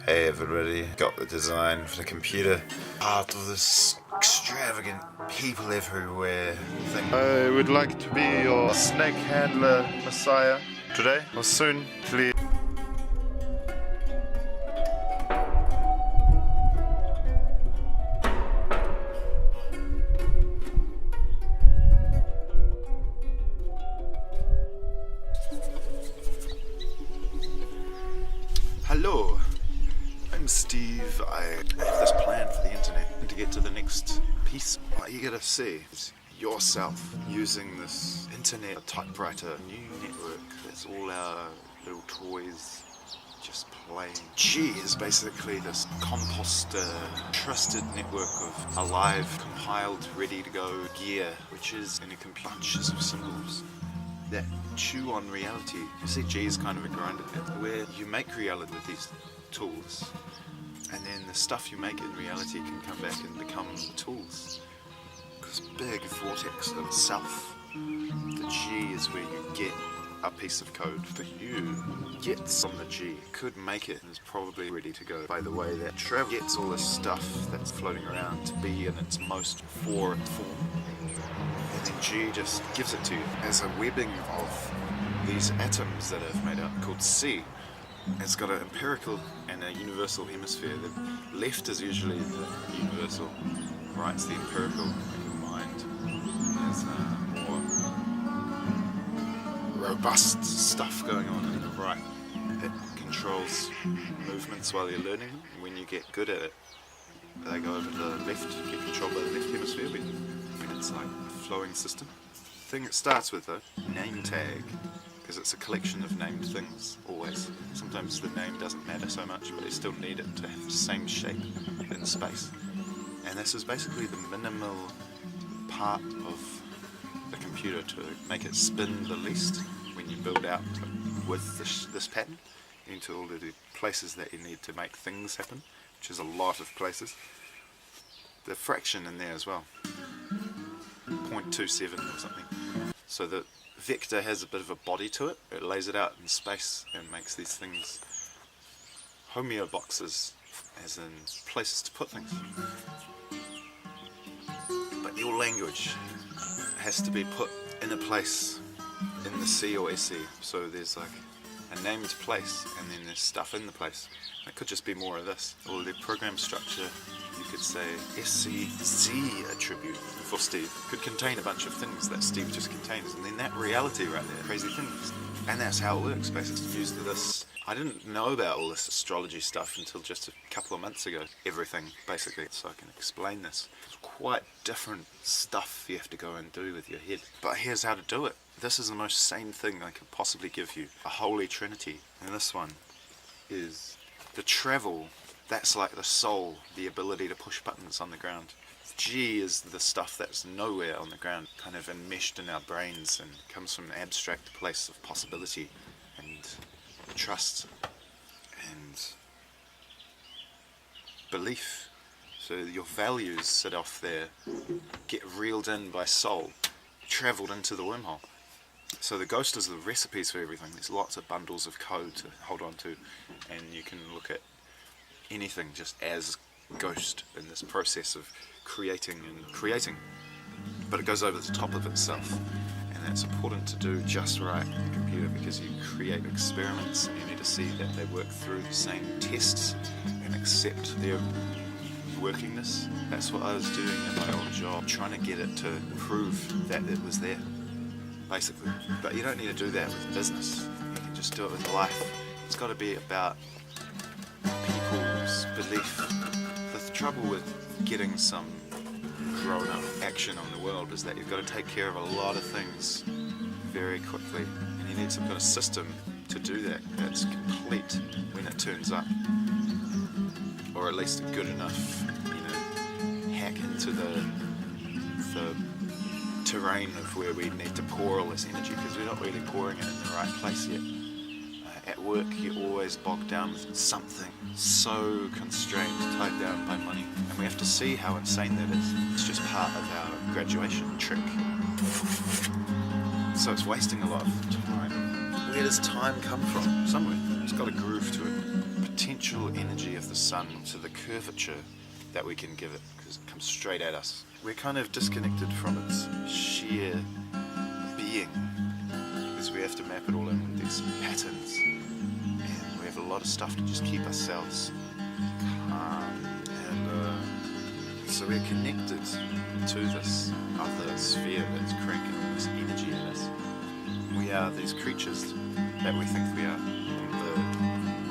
Hey everybody, got the design for the computer. Part of this extravagant people everywhere thing. I would like to be your snake handler messiah today or soon, please. Hello, I'm Steve. I have this plan for the internet to get to the next piece. What you gotta see is yourself using this internet typewriter new network. That's all our little toys just playing. G is basically this composter, trusted network of alive, compiled, ready to go gear, which is in a bunches of symbols that chew on reality. You see, G is kind of a grinder where you make reality with these tools, and then the stuff you make in reality can come back and become tools. This big vortex of self. The G is where you get a piece of code that you gets on the G. Could make it and is probably ready to go. By the way, that travel gets all this stuff that's floating around to be in its most form. And then G just gives it to you as a webbing of these atoms that I've made up called C. It's got an empirical and a universal hemisphere. The left is usually the universal, right's the empirical, and your mind has more robust stuff going on in the right. It controls movements while you're learning them. When you get good at it, they go over to the left, you get controlled by the left hemisphere, but when it's like a flowing system. The thing it starts with though, name tag, because it's a collection of named things, always. Sometimes the name doesn't matter so much, but you still need it to have the same shape in space. And this is basically the minimal part of the computer to make it spin the least when you build out with this pattern into all of the places that you need to make things happen, which is a lot of places. The fraction in there as well, 0.27 or something. So the vector has a bit of a body to it. It lays it out in space and makes these things homeo boxes, as in places to put things. But your language has to be put in a place in the C or SE. So there's like a named place and then there's stuff in the place. It could just be more of this. Or the program structure, you could say SCZ attribute for Steve could contain a bunch of things that Steve just contains, and then that reality right there, crazy things. And that's how it works basically. Used to this. I didn't know about all this astrology stuff until just a couple of months ago. Everything basically, so I can explain this. It's quite different stuff you have to go and do with your head. But here's how to do it. This is the most sane thing I could possibly give you. A holy trinity. And this one is the travel. That's like the soul, the ability to push buttons on the ground. G is the stuff that's nowhere on the ground, kind of enmeshed in our brains and comes from an abstract place of possibility and trust and belief. So your values sit off there, get reeled in by soul, travelled into the wormhole. So the ghost is the recipes for everything. There's lots of bundles of code to hold on to, and you can look at anything just as ghost in this process of creating and creating. But it goes over the top of itself, and that's important to do just right in the computer, because you create experiments and you need to see that they work through the same tests and accept their workingness. That's what I was doing in my old job, trying to get it to prove that it was there, basically. But you don't need to do that with business. You can just do it with life. It's got to be about people's belief. The trouble with getting some grown-up action on the world is that you've got to take care of a lot of things very quickly, and you need some kind of system to do that that's complete when it turns up, or at least good enough, hack into the terrain of where we need to pour all this energy, because we're not really pouring it in the right place yet. At work, you're always bogged down with something so constrained, tied down by money. And we have to see how insane that is. It's just part of our graduation trick. So it's wasting a lot of time. Where does time come from? Somewhere. It's got a groove to it. Potential energy of the sun to the curvature that we can give it, because it comes straight at us. We're kind of disconnected from its sheer being, because we have to map it all in with these patterns, and we have a lot of stuff to just keep ourselves calm, and so we're connected to this other sphere that's cranking all this energy at us. We are these creatures that we think we are on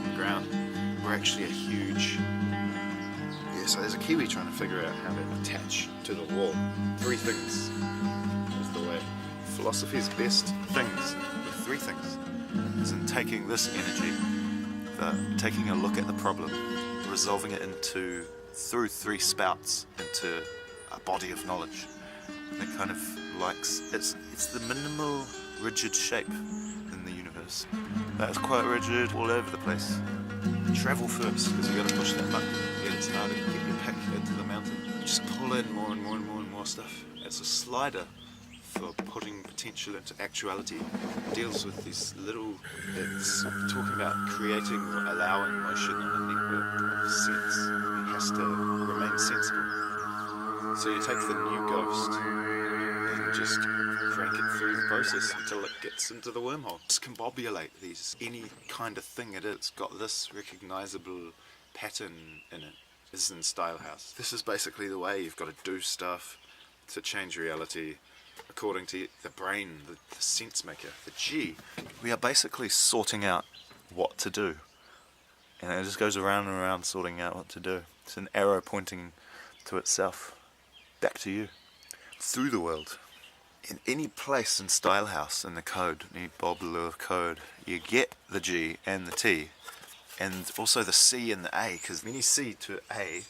the ground. We're actually a huge... So there's a Kiwi trying to figure out how to attach to the wall. 3 things is the way. Philosophy's best things with 3 things is in taking this energy, taking a look at the problem, resolving it through 3 spouts into a body of knowledge that kind of likes, it's the minimal rigid shape in the universe. That's quite rigid all over the place. Travel first, because you got to push that button, get it started, get your pick into the mountain. Just pull in more and more and more and more stuff. It's a slider for putting potential into actuality. It deals with these little bits, talking about creating or allowing motion in a network of sense. It has to remain sensible. So you take the new ghost and just crank it through the process until it gets into the wormhole. Discombobulate any kind of thing it's got this recognizable pattern in it. This is in Stylehouse. This is basically the way you've got to do stuff to change reality according to the brain, the sense maker, the G. We are basically sorting out what to do, and it just goes around and around sorting out what to do. It's an arrow pointing to itself, back to you, through the world. In any place in Stylehouse, in the code, any bobble of code, you get the G and the T, and also the C and the A, because any C to A,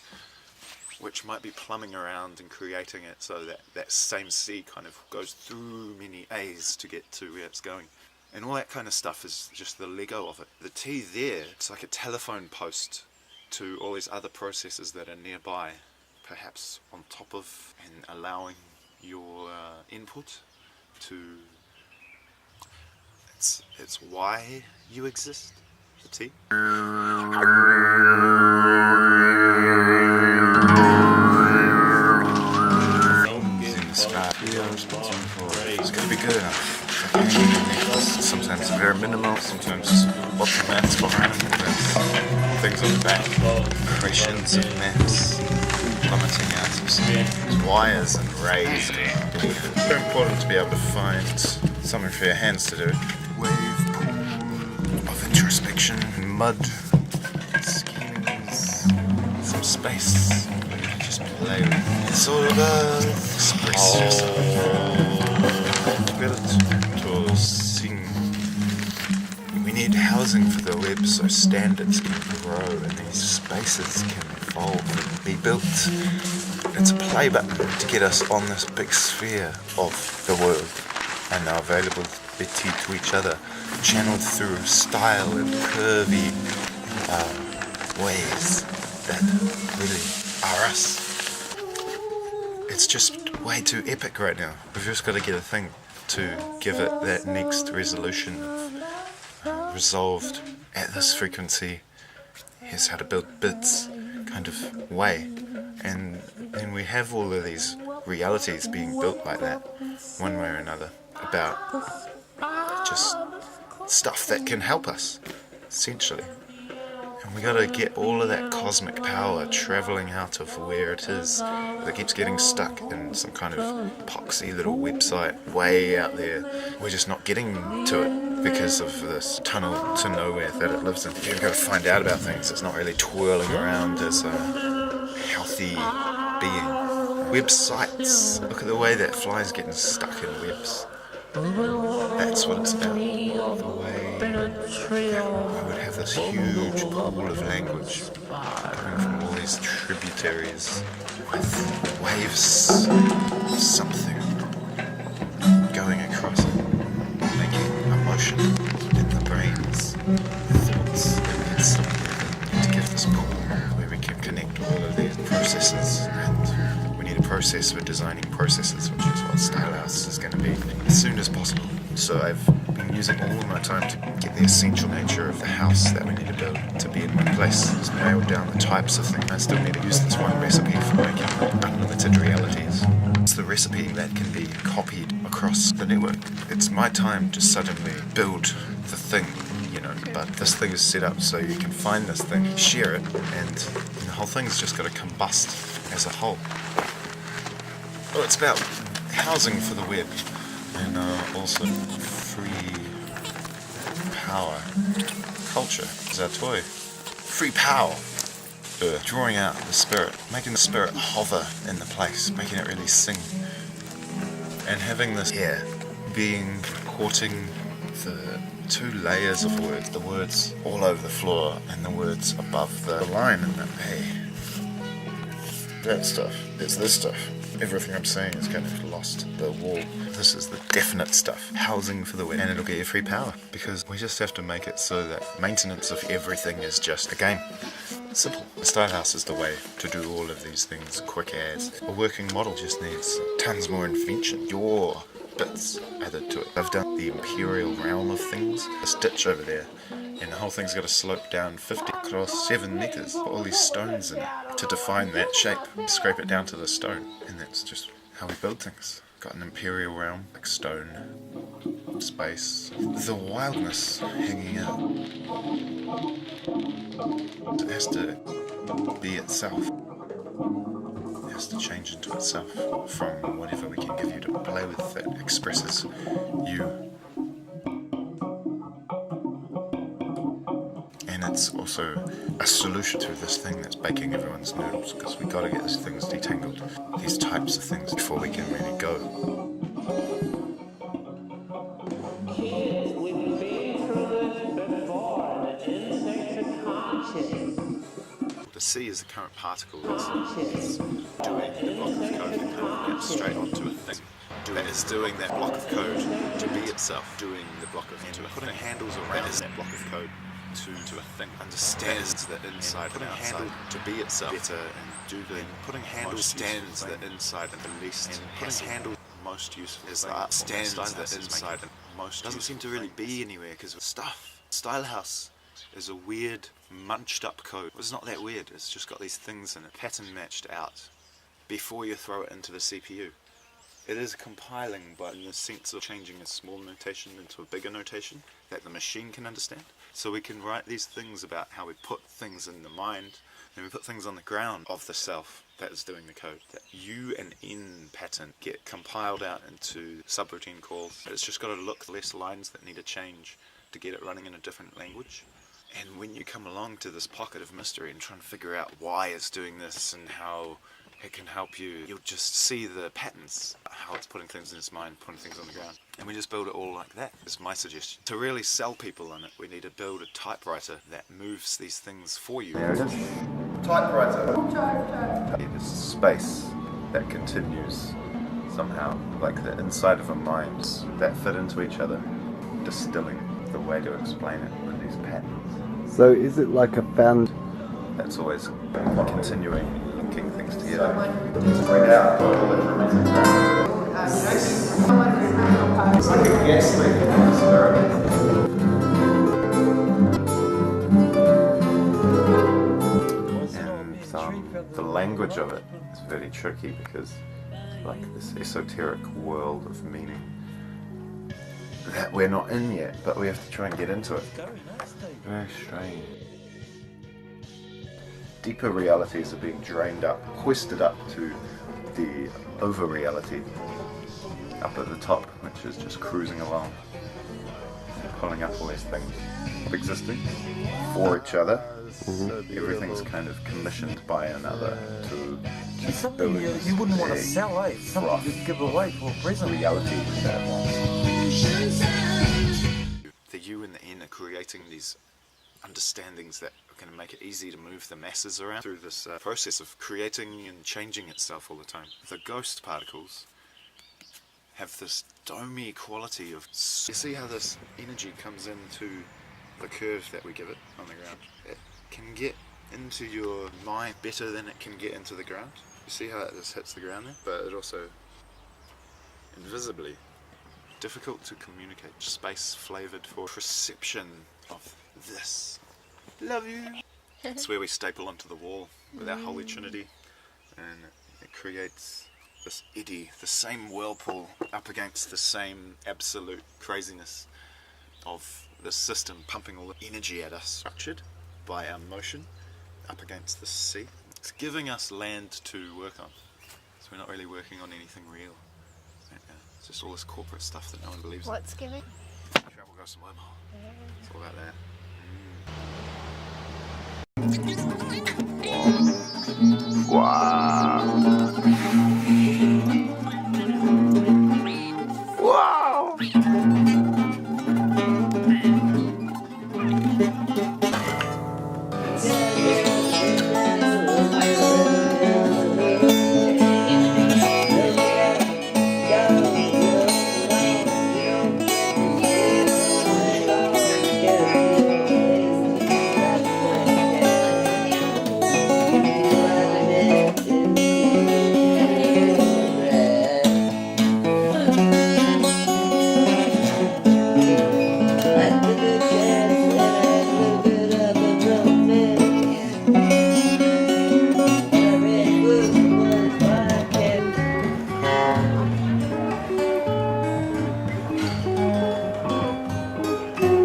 which might be plumbing around and creating it so that that same C kind of goes through many A's to get to where it's going. And all that kind of stuff is just the Lego of it. The T there, it's like a telephone post to all these other processes that are nearby, perhaps on top of and allowing your input to... It's why you exist, the T. It's going to be good enough. Sometimes very minimal, sometimes lots of maths behind it, things on the back, impressions of maths, plummeting out of some wires and rays. It's very important to be able to find something for your hands to do. Wave pool of introspection, mud, schemes, some space. Just play with it. It's all about express yourself. To sing. We need housing for the web so standards can grow and these spaces can evolve and be built. It's a play button to get us on this big sphere of the world and our availability to each other, channeled through style and curvy ways that really are us. It's just way too epic right now. We've just got to get a thing to give it that next resolution of resolved at this frequency. Here's how to build bits kind of way. And then we have all of these realities being built like that, one way or another, about just stuff that can help us, essentially. And we gotta get all of that cosmic power travelling out of where it is that keeps getting stuck in some kind of poxy little website way out there. We're just not getting to it because of this tunnel to nowhere that it lives in. You've got to find out about things. It's not really twirling around as a healthy being. Websites. Look at the way that fly's getting stuck in webs. That's what it's about. The way I would have this huge pool of language coming from all these tributaries with waves of something going across it, making a motion in the brains, thoughts that need something to give this pool where we can connect all of these processes. And we need a process for designing processes, which is what Stylehouse is going to be as soon as possible. So I've been using all of my time to get the essential nature of the house that we need to build to be in one place. Just nail down the types of things. I still need to use this one recipe for making unlimited realities. It's the recipe that can be copied across the network. It's my time to suddenly build the thing, you know, but this thing is set up so you can find this thing, share it, and the whole thing's just got to combust as a whole. Well, it's about housing for the web, and also free power. Culture is our toy. Free power. Drawing out the spirit, making the spirit hover in the place, making it really sing. And having this air being courting the two layers of words, the words all over the floor and the words above the line, and that, hey, that stuff, it's this stuff. Everything I'm saying is kind of lost the wall. This is the definite stuff. Housing for the web, and it'll get you free power, because we just have to make it so that maintenance of everything is just a game. Simple. The Stylehouse is the way to do all of these things quick as. A working model just needs tons more invention. Your bits added to it. I've done the imperial realm of things. This ditch over there, and the whole thing's got to slope down 50 across 7 meters. Put all these stones in it to define that shape. Scrape it down to the stone, and that's just how we build things. Got an imperial realm, like stone, space, the wildness hanging out. It has to be itself. It has to change into itself from whatever we can give you to play with that expresses you. And it's also a solution to this thing that's baking everyone's noodles, because we got to get these things detangled, these types of things, before we can really go. The C is the current particle that's doing the block of code that kind of maps straight onto a thing. That is doing that block of code to be itself, doing the block of into a putting handles around that block of code to a thing. Understands that inside and outside to be itself better and do the putting handles stands that inside and the least, and putting handles most useful is that stands that inside and most doesn't seem to really be anywhere, because stuff. Stylehouse is a weird, munched up code. It's not that weird, it's just got these things in it, pattern matched out, before you throw it into the CPU. It is compiling, but in the sense of changing a small notation into a bigger notation that the machine can understand. So we can write these things about how we put things in the mind, and we put things on the ground of the self that is doing the code. That U and N pattern get compiled out into subroutine calls. It's just got to look less lines that need to change to get it running in a different language. And when you come along to this pocket of mystery and try and figure out why it's doing this and how it can help you, you'll just see the patterns, how it's putting things in its mind, putting things on the ground. And we just build it all like that, is my suggestion. To really sell people on it, we need to build a typewriter that moves these things for you. There it is. Typewriter. It is space that continues somehow, like the inside of a mind that fit into each other, distilling the way to explain it with these patterns. So is it like a band that's always continuing, linking things together? Spread out. It's like a gas leak in the spirit. And the language of it is very tricky, because like this esoteric world of meaning that we're not in yet, but we have to try and get into it. Very strange. Deeper realities are being drained up, hoisted up to the over-reality up at the top, which is just cruising along, pulling up all these things of existing for each other. Everything's kind of commissioned by another to keep something building you wouldn't want to sell, eh? Something you'd give away for a present. reality that the U and the N are creating these understandings that are going to make it easy to move the masses around through this process of creating and changing itself all the time. The ghost particles have this domey quality of... You see how this energy comes into the curve that we give it on the ground? It can get into your mind better than it can get into the ground. You see how it just hits the ground there? But it also invisibly difficult to communicate. Space flavoured for perception of this. Love you. It's where we staple onto the wall with our Holy Trinity, and it creates this eddy, the same whirlpool up against the same absolute craziness of the system pumping all the energy at us, structured by our motion up against the sea. It's giving us land to work on, so we're not really working on anything real right now. It's just all this corporate stuff that no one believes in. What's giving? Travel goes some more. It's all about that.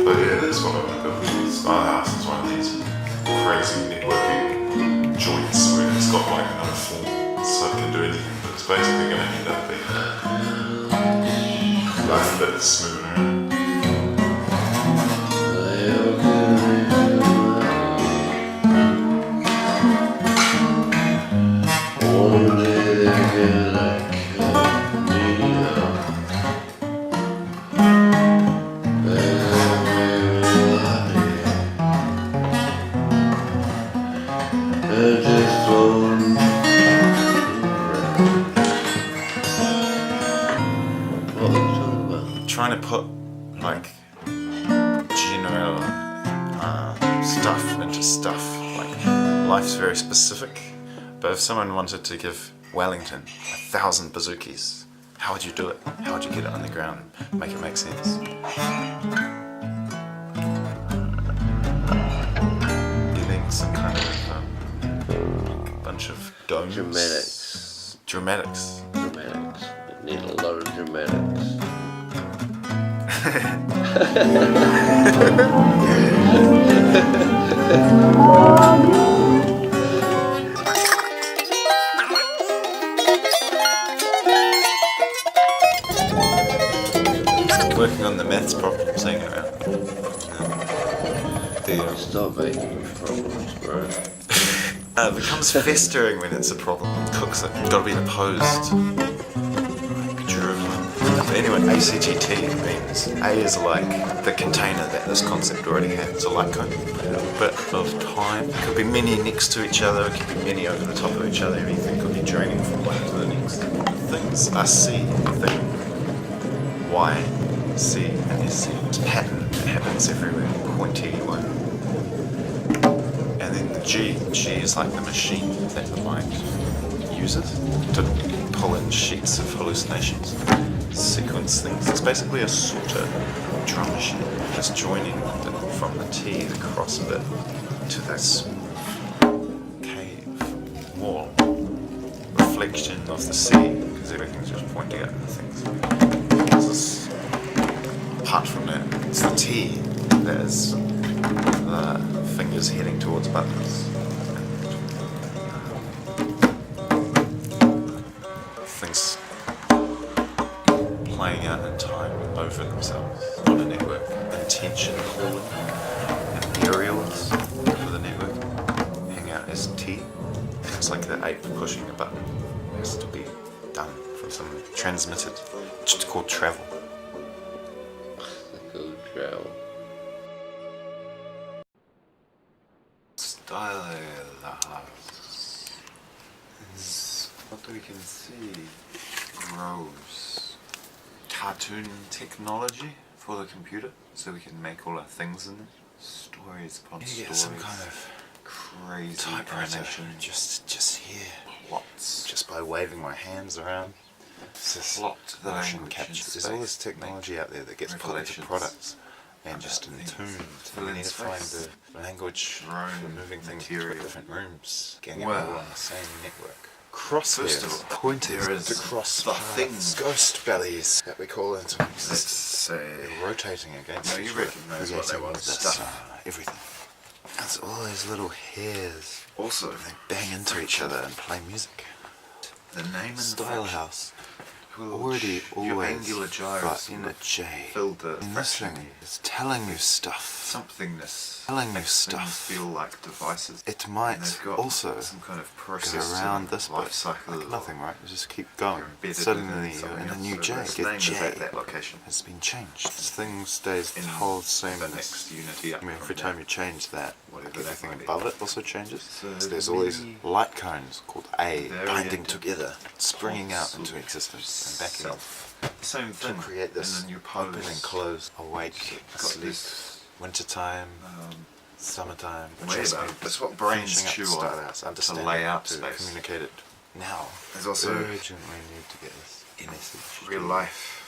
But yeah, that's what I've got. Stylehouse is one of these crazy networking joints where it's got like another form, so it can do anything, but it's basically going to end up being nothing but it's moving around. Trying to put like general stuff into stuff. Like life's very specific, but if someone wanted to give Wellington 1,000 bazookies, how would you do it? How would you get it on the ground? Make it make sense? Getting some kind of bunch of domes. Dramatics. It needs a lot of dramatics. Working on the maths problem, saying it around. Stop making problems, bro. It becomes festering when it's a problem. Cooks it. It's got to be opposed. Durably. But anyway, ACGT means A is like the container that this concept already had. It's a light cone. A bit of time. It could be many next to each other. It could be many over the top of each other. Everything could be draining from one to the next. Things are C. Thing. Y. C and SC. It's a pattern that happens everywhere. Pointy one. And then the G. G is like the machine that the mind uses to pull in sheets of hallucinations, sequence things. It's basically a sorter drum machine, just joining from the T, the cross bit, to that small cave wall. Reflection of the sea, because everything's just pointing at the things. Apart from that, it's the T that is the fingers heading towards buttons. Things playing out in time over themselves on a network. Intention calling and aerials for the network hang out as T. It's like the ape pushing a button. It has to be done from something transmitted. It's just called travel. Stylehouse is what we can see grows. Cartoon technology for the computer, so we can make all our things in it. Stories upon stories. Some kind of crazy animation. Just here. Plots. Just by waving my hands around. It's this Plot the motion language capture. into There's all this space, technology out there that gets put into revelations products and just about entombed. things. And we Fill need in to find space. the language Drone for moving things to material. different rooms, getting it Well, all on the same network. First Crosshairs, of all, pointers there is to cross the paths, thing. ghost bellies that we call into Let's existence. say They're rotating against No, you each other, recognise what they creating want. this, Stuff. everything. There's all these little hairs. also They bang into each other and play music. the name and Stylehouse. will Already your always angular gyrus but in a J. filled the In this fraction thing, it's telling you stuff. somethingness Telling you makes stuff. things feel like devices. It And might they've got also some kind of go process around to this life bit cycle. like nothing, right? You just keep You're going. embedded Suddenly within you're something in a else. new So J. the Get name J. is at that location. Has been changed. This thing stays In the whole same. the next unity up I mean, from every that. time you change that, Whatever that everything might be. above it also changes. So There's all these many light cones called A varied binding together, springing out parts into of existence and back in. self. The same To thing. create this and then you open pose. and close, awake, Got asleep, this, wintertime, summertime. way just about been it. That's what brains finishing up chew the on Stylehouse, to understand lay it, out to space. communicate it. Now, There's also urgently need to get this message. real life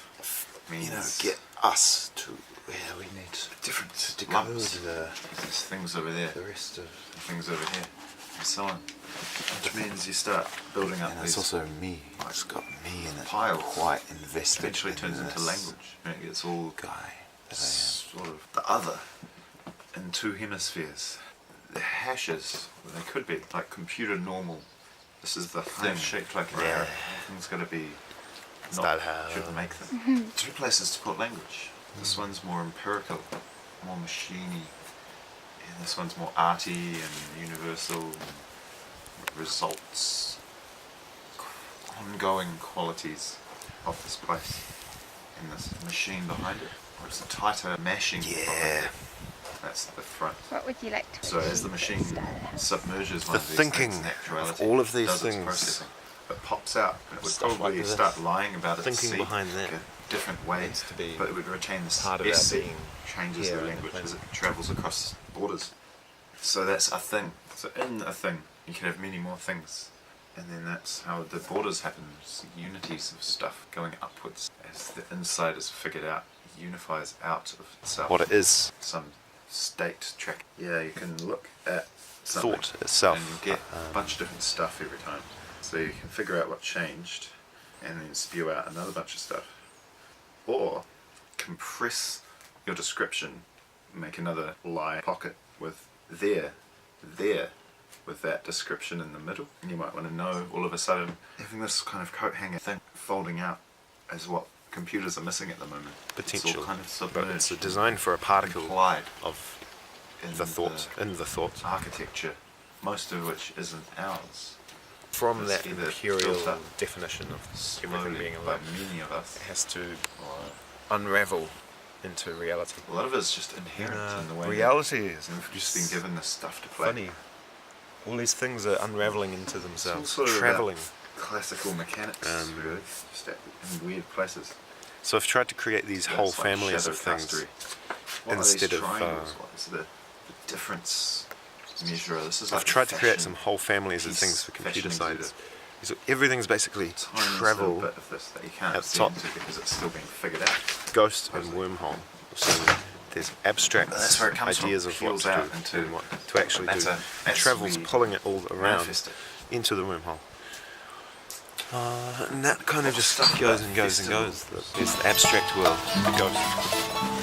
means You know, get us to where we need to different decode lumps. the There's things over there, rest of. things over here, and so on. Which means you start building up And these. it's also me. It's got me in it. piles. Quite invested. Eventually in turns into this language. And it gets all guy that I sort of the other in two hemispheres. The hashes, well, they could be like computer normal. This is the thing shaped like an arrow. Everything's got to be not Stylehouse. should make them. Two places to put language. This one's more empirical, more machiney, and this one's more arty and universal. Results, ongoing qualities of this place, and this machine behind it. Or it's a tighter mashing. behind it. That's the front. What would you like to So as the machine submerges one The of these thinking things, of naturality all of these does its things. processing. It pops out, and it would Stuff probably like this. start lying about its Thinking seat behind that a different way, needs to be but it would retain this part of our SC, being changes here the on the language planet. as it travels across borders. So that's a thing. So in a thing, you can have many more things. And then that's how the borders happen, just unities of stuff going upwards as the inside is figured out, unifies out of itself. What it is. Some state track. Yeah, you can look at something Thought itself. and you get a bunch of different stuff every time. So you can figure out what changed and then spew out another bunch of stuff. Or compress your description, make another lie pocket with there, with that description in the middle. And you might want to know all of a sudden having this kind of coat hanger thing folding out is what computers are missing at the moment. It's Potential. all kind of But submerged, it's a design for a particle implied of in the thought. In the thought. architecture, most of which isn't ours. From It's that either imperial built up definition of everything Slowly being by alive, many of us. it has to unravel into reality. A lot of it's just inherent in the way reality is that we've just been given this stuff to play. funny. All these things are unraveling into It's all themselves, sort of traveling. about classical mechanics, really, just in weird places. So I've tried to create these whole That's like families of shadow things castery. What instead are of. these triangles? What is the difference measurer? This is like I've tried to create some fashion whole families of piece, things for computer fashion science. So everything's basically tiny little travel, bit of this that you can't at see top. into because it's still being figured out. ghost, and wormhole. So there's abstract But that's where it comes from. ideas of what Peels to out do into and what to actually do. matter It as travels, we pulling it all around manifest it. into the wormhole. And that kind of just Stuff goes about and goes and festival. goes. There's the abstract world, the ghost.